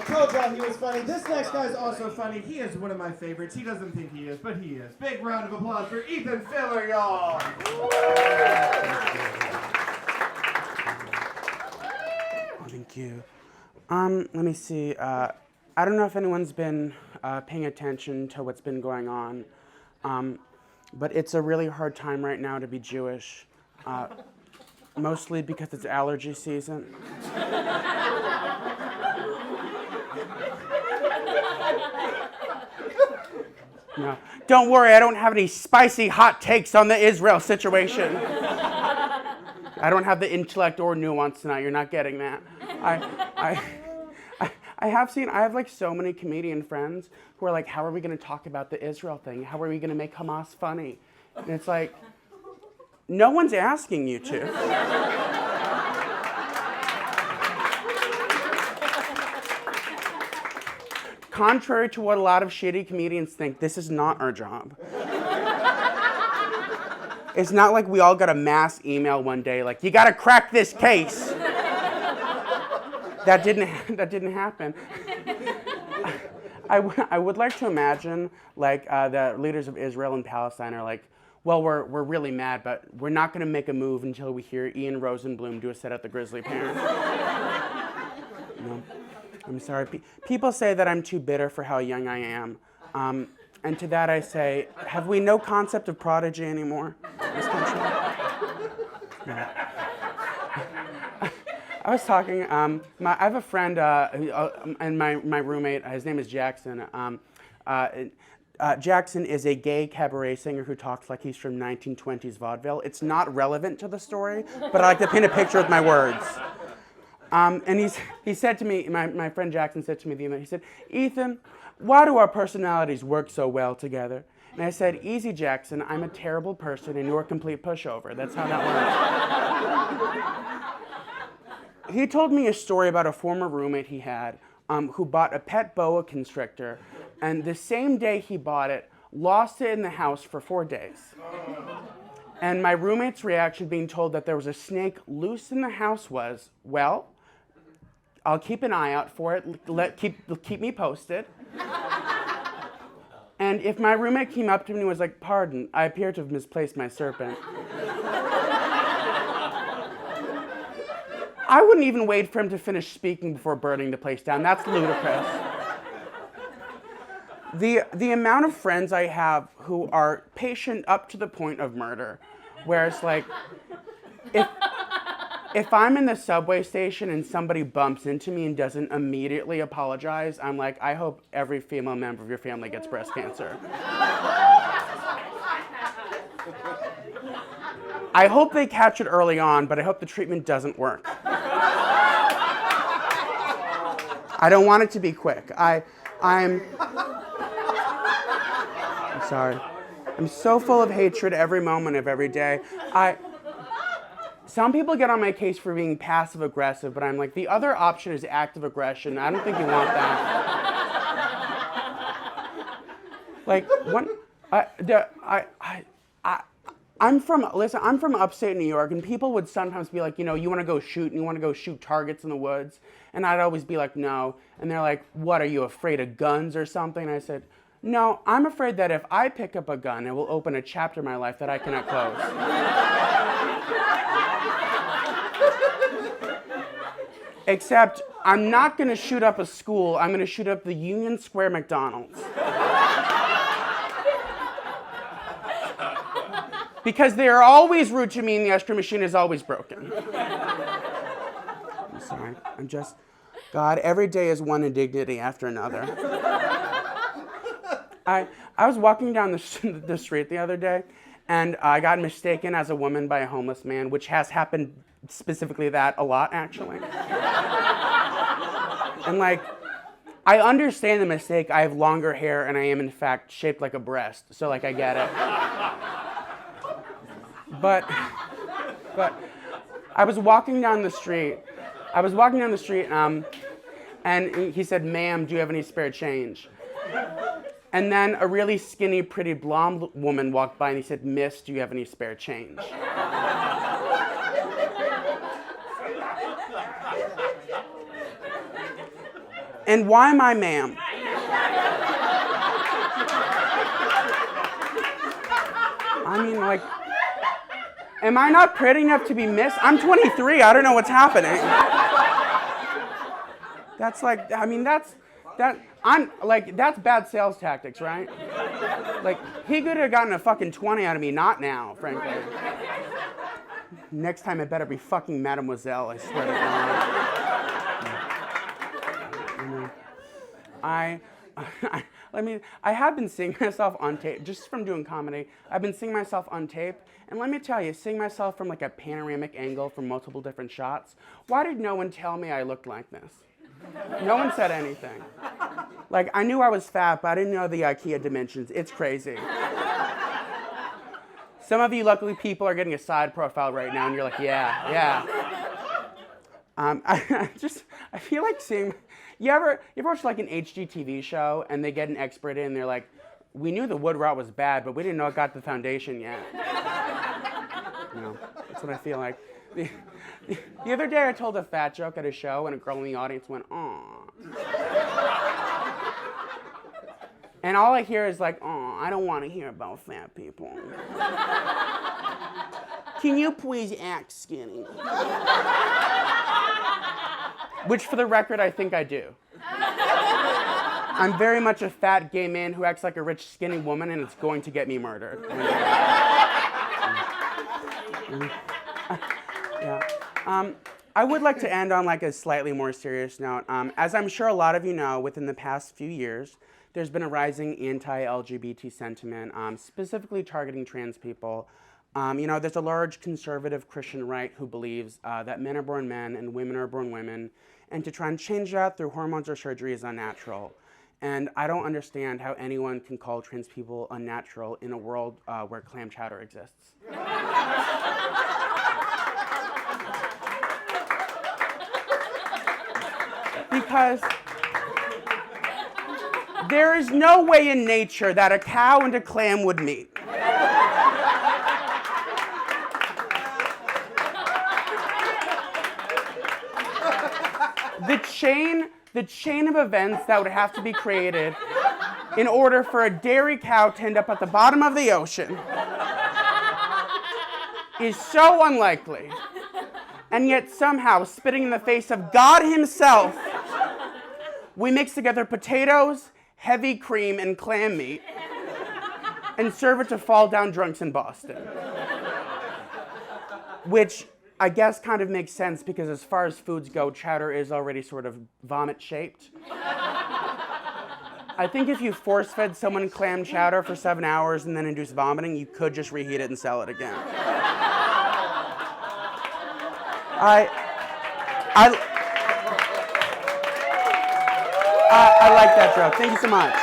told y'all he was funny. This next guy's also funny. He is one of my favorites. He doesn't think he is, but he is. Big round of applause for Ethan Filler, y'all. Thank you. Let me see. I don't know if anyone's been paying attention to what's been going on, but it's a really hard time right now to be Jewish, mostly because it's allergy season. No, don't worry, I don't have any spicy hot takes on the Israel situation. I don't have the intellect or nuance tonight. You're not getting that. I have like so many comedian friends who are like, how are we going to talk about the Israel thing? How are we going to make Hamas funny? And it's like, no one's asking you to. Contrary to what a lot of shitty comedians think, this is not our job. It's not like we all got a mass email one day like, you got to crack this case. That didn't happen. I would like to imagine like the leaders of Israel and Palestine are like, well, we're really mad, but we're not going to make a move until we hear Ian Rosenblum do a set at the Grizzly Pear. No. I'm sorry. People say that I'm too bitter for how young I am. And to that I say, have we no concept of prodigy anymore in this country? No. I was talking, I have a friend, and my roommate, his name is Jackson. Jackson is a gay cabaret singer who talks like he's from 1920s vaudeville. It's not relevant to the story, but I like to paint a picture with my words. And he said to me, my friend Jackson said to me the other night, he said, Ethan, why do our personalities work so well together? And I said, easy, Jackson, I'm a terrible person and you're a complete pushover. That's how that works. He told me a story about a former roommate he had who bought a pet boa constrictor, and the same day he bought it, lost it in the house for 4 days. And my roommate's reaction being told that there was a snake loose in the house was, well, I'll keep an eye out for it, keep me posted. And if my roommate came up to me and was like, pardon, I appear to have misplaced my serpent, I wouldn't even wait for him to finish speaking before burning the place down. That's ludicrous. The amount of friends I have who are patient up to the point of murder, where it's like, if I'm in the subway station and somebody bumps into me and doesn't immediately apologize, I'm like, I hope every female member of your family gets breast cancer. I hope they catch it early on, but I hope the treatment doesn't work. I don't want it to be quick. I'm sorry. I'm so full of hatred every moment of every day. Some people get on my case for being passive aggressive, but I'm like, the other option is active aggression. I don't think you want that. Like I'm from upstate New York, and people would sometimes be like, you want to go shoot, and you want to go shoot targets in the woods, and I'd always be like, no, and they're like, what, are you afraid of guns or something? And I said, no, I'm afraid that if I pick up a gun, it will open a chapter in my life that I cannot close. Except, I'm not going to shoot up a school, I'm going to shoot up the Union Square McDonald's. Because they are always rude to me and the ice-cream machine is always broken. I'm sorry, God, every day is one indignity after another. I was walking down the street the other day, and I got mistaken as a woman by a homeless man, which has happened specifically that a lot, actually. And like, I understand the mistake. I have longer hair, and I am, in fact, shaped like a breast, so like, I get it. But I was walking down the street. And he said, ma'am, do you have any spare change? And then a really skinny, pretty blonde woman walked by and he said, miss, do you have any spare change? And why my ma'am? I mean, like, am I not pretty enough to be missed? I'm 23. I don't know what's happening. That's like, I mean, that's bad sales tactics, right? Like, he could have gotten a fucking 20 out of me, not now, frankly. Next time it better be fucking Mademoiselle, I swear to God. I have been seeing myself on tape, just from doing comedy. I've been seeing myself on tape, and let me tell you, seeing myself from like a panoramic angle from multiple different shots, why did no one tell me I looked like this? No one said anything. Like, I knew I was fat, but I didn't know the IKEA dimensions. It's crazy. Some of you luckily people are getting a side profile right now, and you're like, yeah. I feel like seeing, you ever watch like an HGTV show, and they get an expert in, and they're like, we knew the wood rot was bad, but we didn't know it got the foundation yet. That's what I feel like. The other day I told a fat joke at a show, and a girl in the audience went, "Aw." And all I hear is like, "Aw, I don't want to hear about fat people. Can you please act skinny?" Which, for the record, I think I do. I'm very much a fat gay man who acts like a rich, skinny woman, and it's going to get me murdered. I would like to end on like a slightly more serious note. As I'm sure a lot of you know, within the past few years, there's been a rising anti-LGBT sentiment, specifically targeting trans people. There's a large conservative Christian right who believes that men are born men and women are born women, and to try and change that through hormones or surgery is unnatural. And I don't understand how anyone can call trans people unnatural in a world where clam chowder exists. Because there is no way in nature that a cow and a clam would meet. The chain of events that would have to be created in order for a dairy cow to end up at the bottom of the ocean is so unlikely. And yet somehow, spitting in the face of God himself, we mix together potatoes, heavy cream, and clam meat and serve it to fall down drunks in Boston. Which I guess kind of makes sense because as far as foods go, chowder is already sort of vomit-shaped. I think if you force-fed someone clam chowder for 7 hours and then induce vomiting, you could just reheat it and sell it again. I like that joke. Thank you so much.